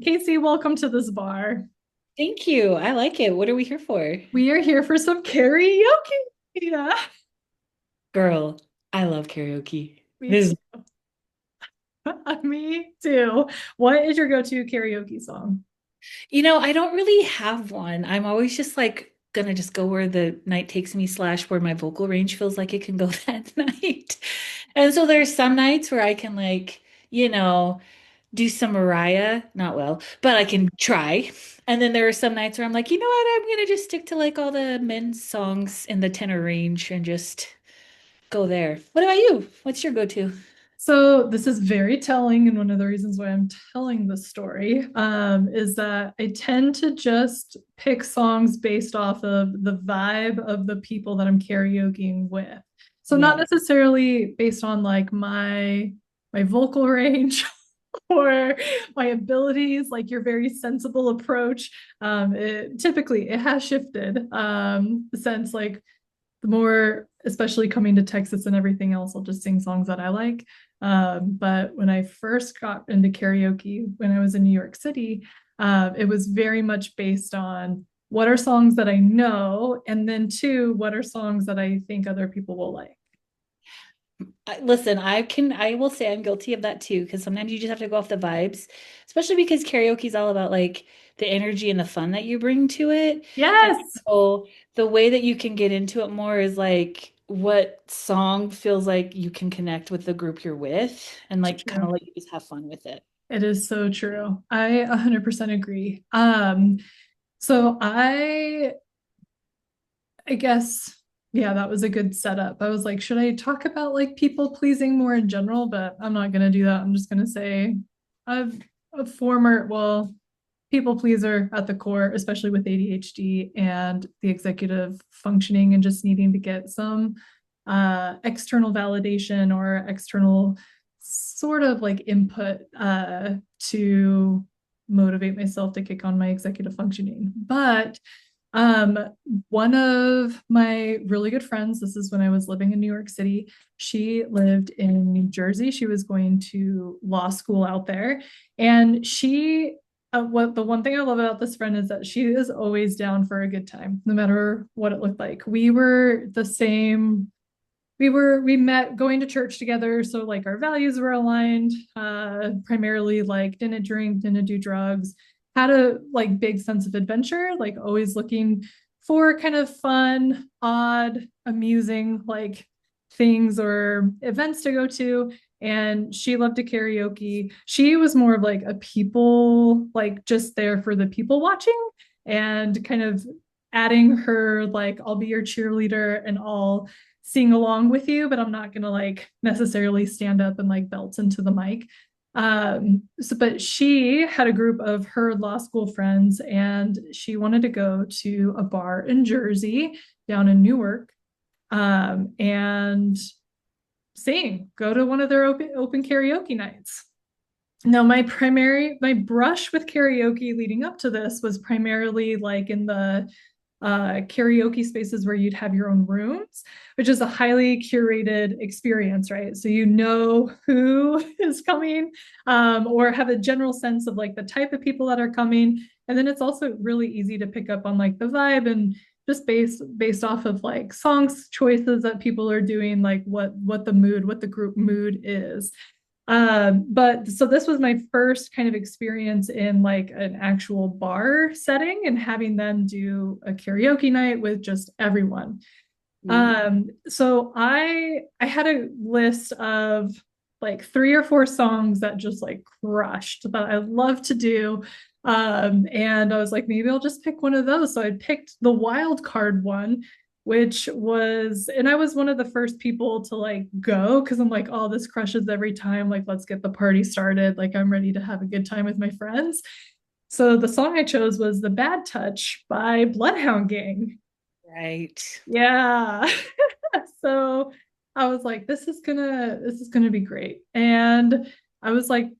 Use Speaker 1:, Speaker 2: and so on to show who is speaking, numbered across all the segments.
Speaker 1: Casey, welcome to this bar.
Speaker 2: Thank you. I like it. What are we here for?
Speaker 1: We are here for some karaoke. Yeah,
Speaker 2: Girl, I love karaoke.
Speaker 1: me
Speaker 2: This,
Speaker 1: too. Me too. What is your go-to karaoke song?
Speaker 2: I don't really have one. I'm always just like gonna just go where the night takes me slash where my vocal range feels like it can go that night. And so there's some nights where I can you know, do some Mariah, not well, but I can try. And then there are some nights where I'm like, you know what? I'm gonna just stick to like all the men's songs in the tenor range and just go there. What about you? What's your go-to?
Speaker 1: So this is very telling, and one of the reasons why I'm telling this story is that I tend to just pick songs based off of the vibe of the people that I'm karaokeing with. So not
Speaker 2: Yeah.
Speaker 1: necessarily based on like my vocal range or my abilities, like your very sensible approach. Typically it has shifted since like the more, especially coming to Texas and everything else, I'll just sing songs that I like. But when I first got into karaoke when I was in New York City, it was very much based on what are songs that I know, and then two, what are songs that I think other people will like.
Speaker 2: Listen, I will say I'm guilty of that too, because sometimes you just have to go off the vibes, especially because karaoke is all about like the energy and the fun that you bring to it. And
Speaker 1: Yes.
Speaker 2: so the way that you can get into it more is like what song feels like you can connect with the group you're with and like kind of
Speaker 1: True.
Speaker 2: let you just have fun with it.
Speaker 1: It is so true. I 100% agree. So I guess, yeah, that was a good setup. I was like, should I talk about like people pleasing more in general? But I'm not gonna do that. I'm just gonna say I've a former, well, people pleaser at the core, especially with ADHD and the executive functioning and just needing to get some external validation or external sort of like input to motivate myself to kick on my executive functioning. But um, one of my really good friends, this is when I was living in New York City, she lived in New Jersey. She was going to law school out there. And what the one thing I love about this friend is that she is always down for a good time, no matter what it looked like. We were the same. We met going to church together, so like our values were aligned. Primarily like didn't drink, didn't do drugs, had a like big sense of adventure, like always looking for kind of fun, odd, amusing like things or events to go to. And she loved to karaoke. She was more of like a people, like just there for the people watching and kind of adding her, like, I'll be your cheerleader and I'll sing along with you, but I'm not gonna like necessarily stand up and like belt into the mic. But she had a group of her law school friends, and she wanted to go to a bar in Jersey, down in Newark, and sing, go to one of their open karaoke nights. Now, my brush with karaoke leading up to this was primarily like in the karaoke spaces where you'd have your own rooms, which is a highly curated experience, right? So you know who is coming, or have a general sense of like the type of people that are coming. And then it's also really easy to pick up on like the vibe and just based off of like songs choices that people are doing, like what the group mood is. But so this was my first kind of experience in like an actual bar setting and having them do a karaoke night with just everyone.
Speaker 2: Mm.
Speaker 1: So I had a list of like three or four songs that just like crushed that I love to do. And I was like, maybe I'll just pick one of those. So I picked the wild card one, which was, and I was one of the first people to like go because I'm like, oh, this crushes every time. Like, let's get the party started. Like, I'm ready to have a good time with my friends. So the song I chose was The Bad Touch by Bloodhound Gang.
Speaker 2: Right.
Speaker 1: Yeah. So I was like, this is gonna be great. And I was like,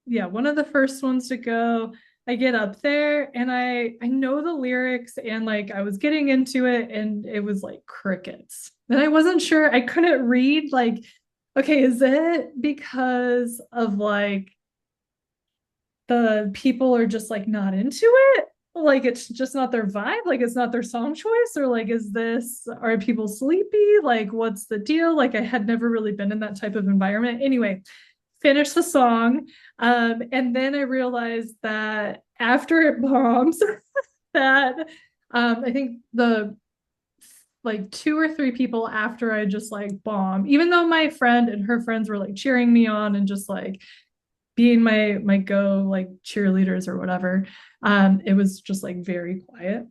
Speaker 1: yeah, one of the first ones to go. I get up there and I know the lyrics, and like I was getting into it and it was like crickets. And I wasn't sure, I couldn't read like, okay, is it because of like the people are just like not into it. Like it's just not their vibe, like it's not their song choice, or like is this, are people sleepy? Like what's the deal? Like I had never really been in that type of environment. Anyway, finish the song. And then I realized that after it bombs, that I think the like two or three people after I just like bomb, even though my friend and her friends were like cheering me on and just like being my go like cheerleaders or whatever. It was just like very quiet.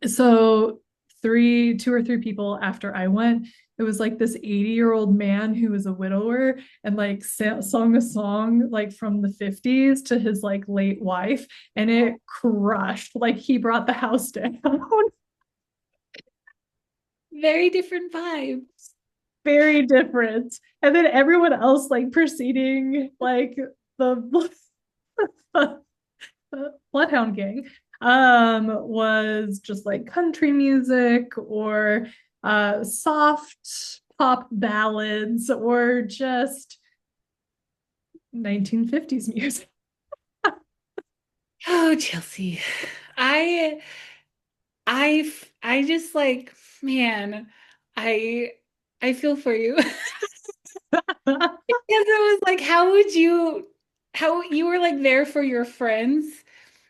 Speaker 1: So two or three people after I went, it was like this 80-year-old man who was a widower and like sung a song like from the 50s to his like late wife, and it crushed. Like he brought the house down.
Speaker 2: Very different vibe.
Speaker 1: Very different. And then everyone else like proceeding like the Bloodhound Gang was just like country music or soft pop ballads or just 1950s music.
Speaker 2: Oh, Chelsea. I I just like, man, I I feel for you. Because it was like, how you were like there for your friends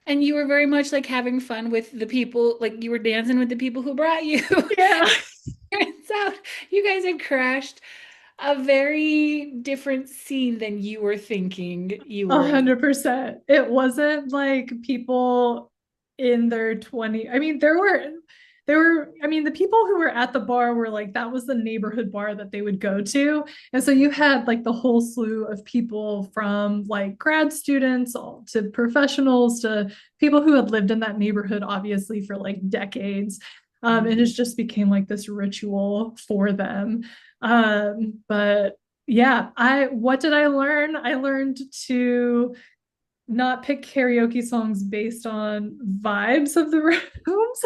Speaker 2: and you were very much like having fun with the people, like you were dancing with the people who brought you.
Speaker 1: Yeah.
Speaker 2: Turns out you guys had crashed a very different scene than you were thinking you were in.
Speaker 1: 100%. It wasn't like people in their 20. I mean, I mean, the people who were at the bar were like, that was the neighborhood bar that they would go to. And so you had like the whole slew of people from like grad students all to professionals to people who had lived in that neighborhood, obviously, for like decades. And it
Speaker 2: Mhm.
Speaker 1: just became like this ritual for them. But yeah, what did I learn? I learned to not pick karaoke songs based on vibes of the rooms.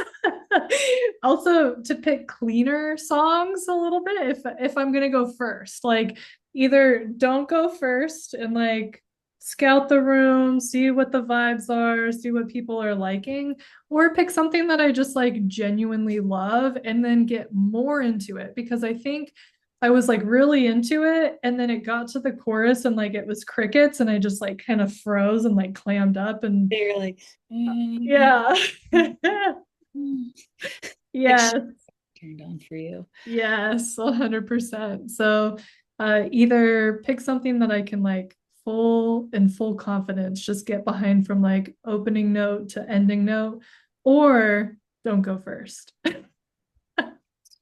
Speaker 1: Also to pick cleaner songs a little bit if I'm gonna go first. Like either don't go first and like scout the room, see what the vibes are, see what people are liking, or pick something that I just like genuinely love and then get more into it because I think I was like really into it and then it got to the chorus and like it was crickets and I just like kind of froze and like clammed up and
Speaker 2: They're like,
Speaker 1: yeah.
Speaker 2: like
Speaker 1: Yeah.
Speaker 2: turned on for you.
Speaker 1: Yes, 100%. So either pick something that I can like full confidence just get behind from like opening note to ending note, or don't go first.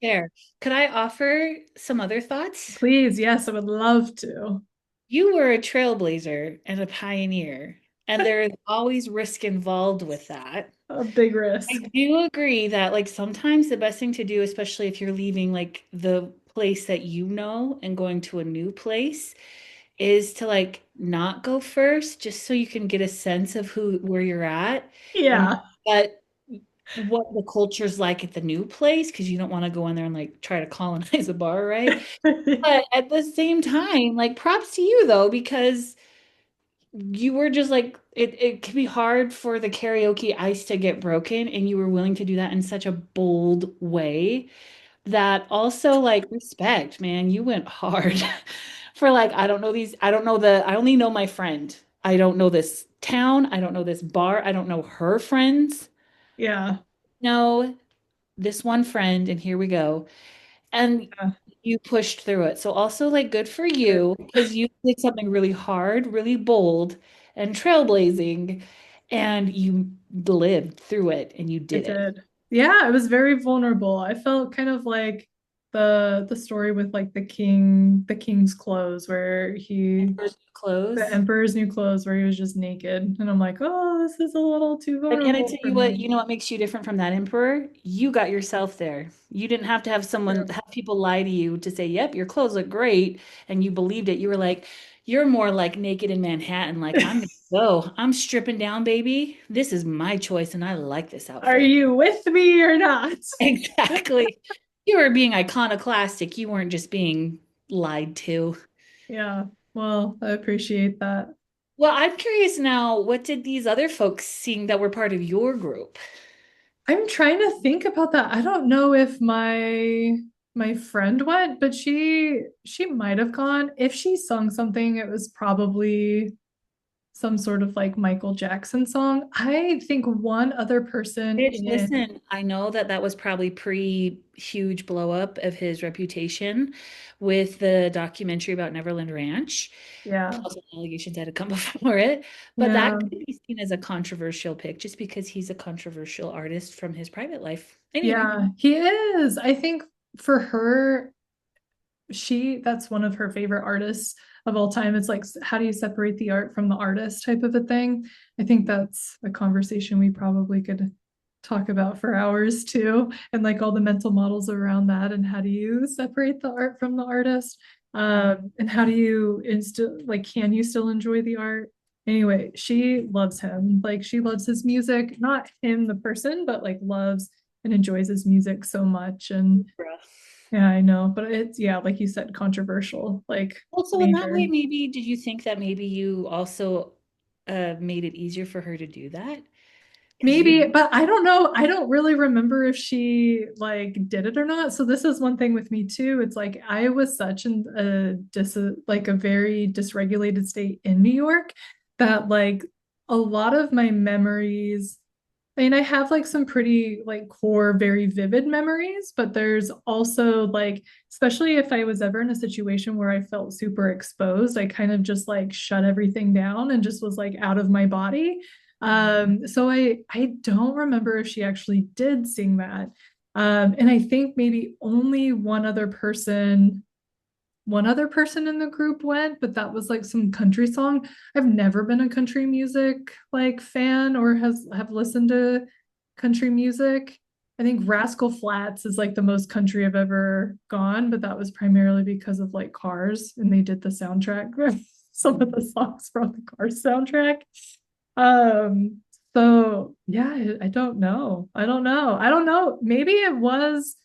Speaker 2: Fair. Could I offer some other thoughts?
Speaker 1: Please, yes, I would love to.
Speaker 2: You were a trailblazer and a pioneer, and there's always risk involved with that.
Speaker 1: A big
Speaker 2: I
Speaker 1: risk.
Speaker 2: do agree that like sometimes the best thing to do, especially if you're leaving like the place that you know and going to a new place, is to like not go first, just so you can get a sense of who where you're at and
Speaker 1: Yeah.
Speaker 2: what what the culture's like at the new place, because you don't want to go in there and like try to colonize a bar, right? But at the same time, like props to you though, because you were just like it can be hard for the karaoke ice to get broken, and you were willing to do that in such a bold way that also like respect, man. You went hard for like I don't know I only know my friend. I don't know this town. I don't know this bar. I don't know her friends.
Speaker 1: Yeah.
Speaker 2: No, this one friend, and here we go. And
Speaker 1: Yeah.
Speaker 2: you pushed through it. So also like good for you because you did something really hard, really bold and trailblazing, and you lived through it and you
Speaker 1: I
Speaker 2: did it.
Speaker 1: did. Yeah, it was very vulnerable. I felt kind of like the story with like the king's clothes where he
Speaker 2: First
Speaker 1: the
Speaker 2: clothes.
Speaker 1: emperor's new clothes where he was just naked. And I'm like, oh, this is a little too
Speaker 2: But can I
Speaker 1: vulnerable
Speaker 2: tell
Speaker 1: for
Speaker 2: you what,
Speaker 1: me.
Speaker 2: you know what makes you different from that emperor? You got yourself there. You didn't have to have someone,
Speaker 1: True.
Speaker 2: have people lie to you to say, yep, your clothes look great. And you believed it. You were like, you're more like naked in Manhattan. Like, I'm gonna go. I'm stripping down, baby. This is my choice, and I like this
Speaker 1: Are
Speaker 2: outfit.
Speaker 1: you with me or not?
Speaker 2: Exactly. You were being iconoclastic. You weren't just being lied to.
Speaker 1: Yeah. Well, I appreciate that.
Speaker 2: Well, I'm curious now, what did these other folks sing that were part of your group?
Speaker 1: I'm trying to think about that. I don't know if my friend went, but she might have gone. If she sung something, it was probably some sort of like Michael Jackson song. I think one other person
Speaker 2: Bitch,
Speaker 1: in,
Speaker 2: listen, I know that that was probably pre-huge blow up of his reputation with the documentary about Neverland Ranch,
Speaker 1: yeah,
Speaker 2: plus the allegations that had come before it. But
Speaker 1: yeah,
Speaker 2: that could be seen as a controversial pick just because he's a controversial artist from his private life. Anyway,
Speaker 1: yeah, he is. I think for her, that's one of her favorite artists of all time. It's like, how do you separate the art from the artist type of a thing? I think that's a conversation we probably could talk about for hours too, and like all the mental models around that, and how do you separate the art from the artist, and how do you instill, like, can you still enjoy the art? Anyway, she loves him, like she loves his music, not him the person, but like loves and enjoys his music so much. And yeah, I know, but it's, yeah, like you said, controversial, like
Speaker 2: also in that
Speaker 1: major.
Speaker 2: way, maybe did you think that maybe you also made it easier for her to do that? Because
Speaker 1: Maybe,
Speaker 2: you
Speaker 1: but I don't know. I don't really remember if she like did it or not. So this is one thing with me too. It's like I was such in a like a very dysregulated state in New York that like a lot of my memories, I mean, I have like some pretty like core, very vivid memories, but there's also like, especially if I was ever in a situation where I felt super exposed, I kind of just like shut everything down and just was like out of my body. So I don't remember if she actually did sing that. And I think maybe only one other person in the group went, but that was like some country song. I've never been a country music like fan or have listened to country music. I think Rascal Flatts is like the most country I've ever gone, but that was primarily because of like Cars and they did the soundtrack. Some of the songs from the Cars soundtrack. Um, so yeah, I don't know. I don't know. I don't know. Maybe it was,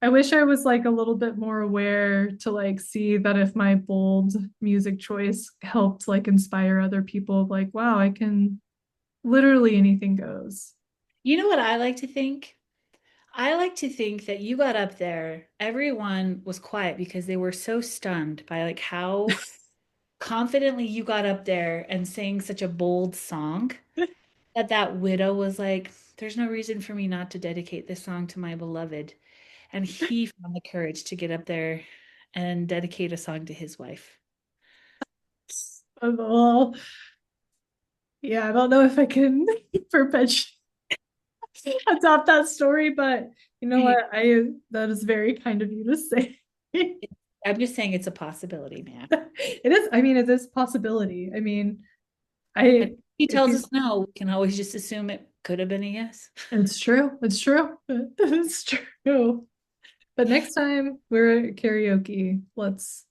Speaker 1: I wish I was like a little bit more aware to like see that if my bold music choice helped like inspire other people, like, wow, I can literally anything goes.
Speaker 2: You know what I like to think? I like to think that you got up there, everyone was quiet because they were so stunned by like how confidently you got up there and sang such a bold song that that widow was like, there's no reason for me not to dedicate this song to my beloved. And he found the courage to get up there and dedicate a song to his wife.
Speaker 1: Well, yeah, I don't know if I can perpetuate adopt that story, but you know what? I that is very kind of you to say.
Speaker 2: I'm just saying it's a possibility, man.
Speaker 1: It is, I mean, it is a possibility. I mean,
Speaker 2: And
Speaker 1: I
Speaker 2: he
Speaker 1: if
Speaker 2: tells
Speaker 1: you
Speaker 2: us no, we can always just assume it could have been a yes.
Speaker 1: it's true. It's true. It's true. But next time we're at karaoke, let's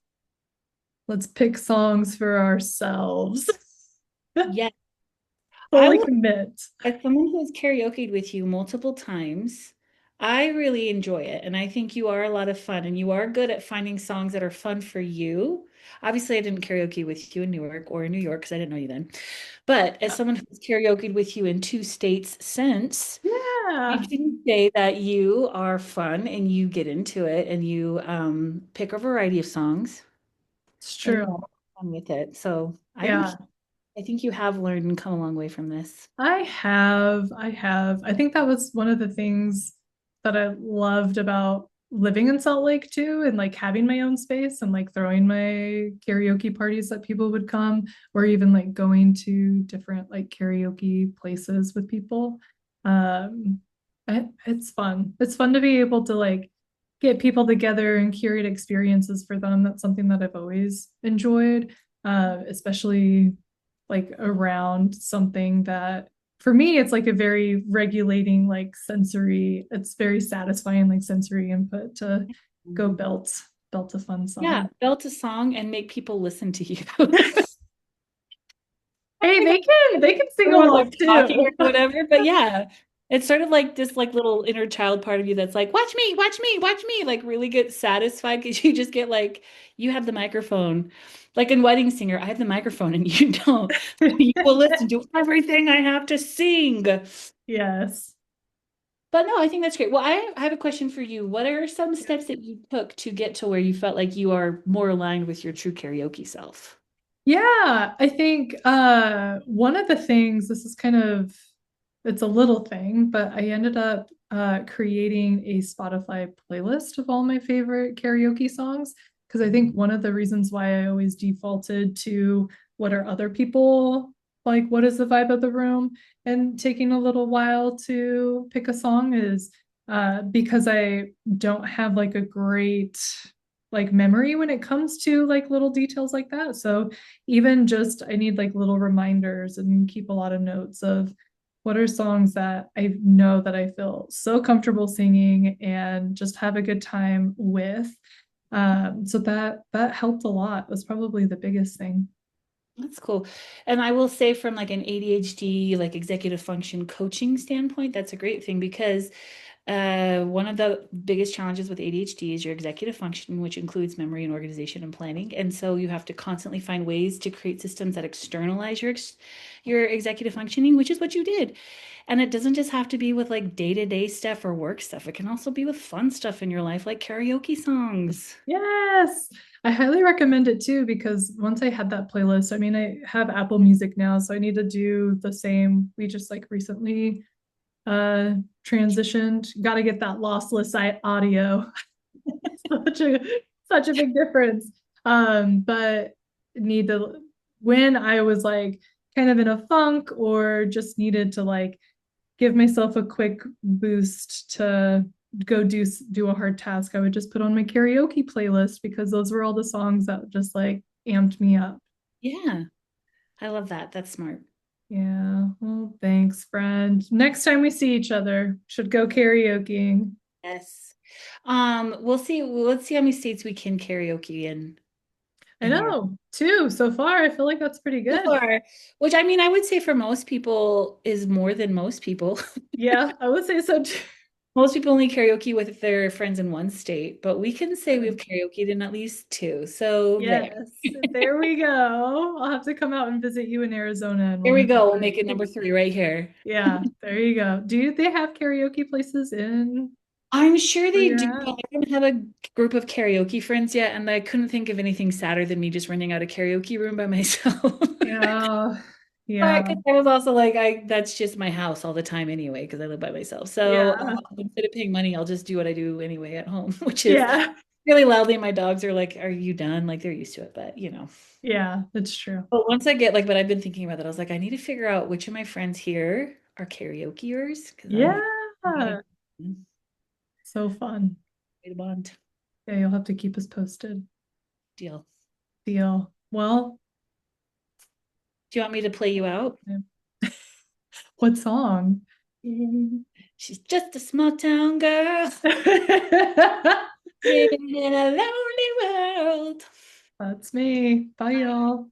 Speaker 1: pick songs for ourselves.
Speaker 2: Yeah, I
Speaker 1: Fully
Speaker 2: will.
Speaker 1: commit.
Speaker 2: As someone who has karaokeed with you multiple times, I really enjoy it. And I think you are a lot of fun and you are good at finding songs that are fun for you. Obviously, I didn't karaoke with you in Newark or in New York because I didn't know you then. But as someone who's karaokeed with you in two states since, I
Speaker 1: Yeah,
Speaker 2: can say that you are fun and you get into it and you pick a variety of songs
Speaker 1: it's
Speaker 2: and you
Speaker 1: true.
Speaker 2: have fun with it. So
Speaker 1: Yeah,
Speaker 2: I think you have learned and come a long way from this.
Speaker 1: I have. I have. I think that was one of the things that I loved about living in Salt Lake too, and like having my own space and like throwing my karaoke parties that people would come, or even like going to different like karaoke places with people. Um, it's fun. It's fun to be able to like get people together and curate experiences for them. That's something that I've always enjoyed, especially like around something that for me it's like a very regulating like sensory, it's very satisfying like sensory input to go belt a fun
Speaker 2: Yeah,
Speaker 1: song.
Speaker 2: belt a song and make people listen to you.
Speaker 1: Hey, they can sing
Speaker 2: Everyone
Speaker 1: along
Speaker 2: like talking
Speaker 1: too.
Speaker 2: or whatever, but yeah. It's sort of like this like little inner child part of you that's like, watch me, watch me, watch me, like really get satisfied because you just get like, you have the microphone. Like in Wedding Singer, I have the microphone and you don't. You will listen to everything I have to sing.
Speaker 1: Yes.
Speaker 2: But no, I think that's great. Well, I have a question for you. What are some steps that you took to get to where you felt like you are more aligned with your true karaoke self?
Speaker 1: Yeah, I think one of the things, this is kind of, it's a little thing, but I ended up creating a Spotify playlist of all my favorite karaoke songs because I think one of the reasons why I always defaulted to what are other people like, what is the vibe of the room, and taking a little while to pick a song is because I don't have like a great like memory when it comes to like little details like that. So even just I need like little reminders and keep a lot of notes of what are songs that I know that I feel so comfortable singing and just have a good time with. So that helped a lot. Was probably the biggest thing.
Speaker 2: That's cool. And I will say from like an ADHD, like executive function coaching standpoint, that's a great thing because one of the biggest challenges with ADHD is your executive function, which includes memory and organization and planning. And so you have to constantly find ways to create systems that externalize your executive functioning, which is what you did. And it doesn't just have to be with like day-to-day stuff or work stuff. It can also be with fun stuff in your life, like karaoke songs.
Speaker 1: Yes. I highly recommend it too because once I had that playlist, I mean, I have Apple Music now, so I need to do the same. We just like recently uh transitioned. Got to get that lossless audio. such a such a big difference. But need to when I was like kind of in a funk or just needed to like give myself a quick boost to go do a hard task, I would just put on my karaoke playlist because those were all the songs that just like amped me up.
Speaker 2: Yeah, I love that. That's smart.
Speaker 1: Yeah. Well, thanks, friend. Next time we see each other, should go karaokeing.
Speaker 2: Yes. We'll see. Let's see how many states we can karaoke
Speaker 1: I
Speaker 2: in our
Speaker 1: know, two so far. I feel like that's pretty good.
Speaker 2: tour, which I mean, I would say for most people is more than most people.
Speaker 1: Yeah, I would say so too.
Speaker 2: Most people only karaoke with their friends in one state, but we can say we've karaokeed in at least two. So there.
Speaker 1: Yes, there we go. I'll have to come out and visit you in Arizona and
Speaker 2: Here
Speaker 1: we'll
Speaker 2: we
Speaker 1: have to
Speaker 2: go. We'll make it number
Speaker 1: karaoke.
Speaker 2: three right here.
Speaker 1: Yeah, there you go. Do they have karaoke places in
Speaker 2: I'm sure
Speaker 1: where
Speaker 2: they
Speaker 1: you're
Speaker 2: do,
Speaker 1: at?
Speaker 2: but I don't have a group of karaoke friends yet, and I couldn't think of anything sadder than me just renting out a karaoke room by myself.
Speaker 1: Yeah,
Speaker 2: But
Speaker 1: yeah,
Speaker 2: 'cause I was also like, that's just my house all the time anyway, because I live by myself. So
Speaker 1: yeah,
Speaker 2: instead of paying money, I'll just do what I do anyway at home, which is
Speaker 1: yeah,
Speaker 2: really loudly. My dogs are like, "Are you done?" Like they're used to it, but you know.
Speaker 1: yeah, that's true.
Speaker 2: But once I get like, but I've been thinking about that. I was like, I need to figure out which of my friends here are karaokeers because
Speaker 1: Yeah,
Speaker 2: I need a
Speaker 1: so fun.
Speaker 2: way to bond.
Speaker 1: Yeah, you'll have to keep us posted.
Speaker 2: Deal.
Speaker 1: Deal. Well,
Speaker 2: Do you want me to play you out?
Speaker 1: what song?
Speaker 2: She's just a small town girl living in a lonely world.
Speaker 1: That's me. Bye, y'all.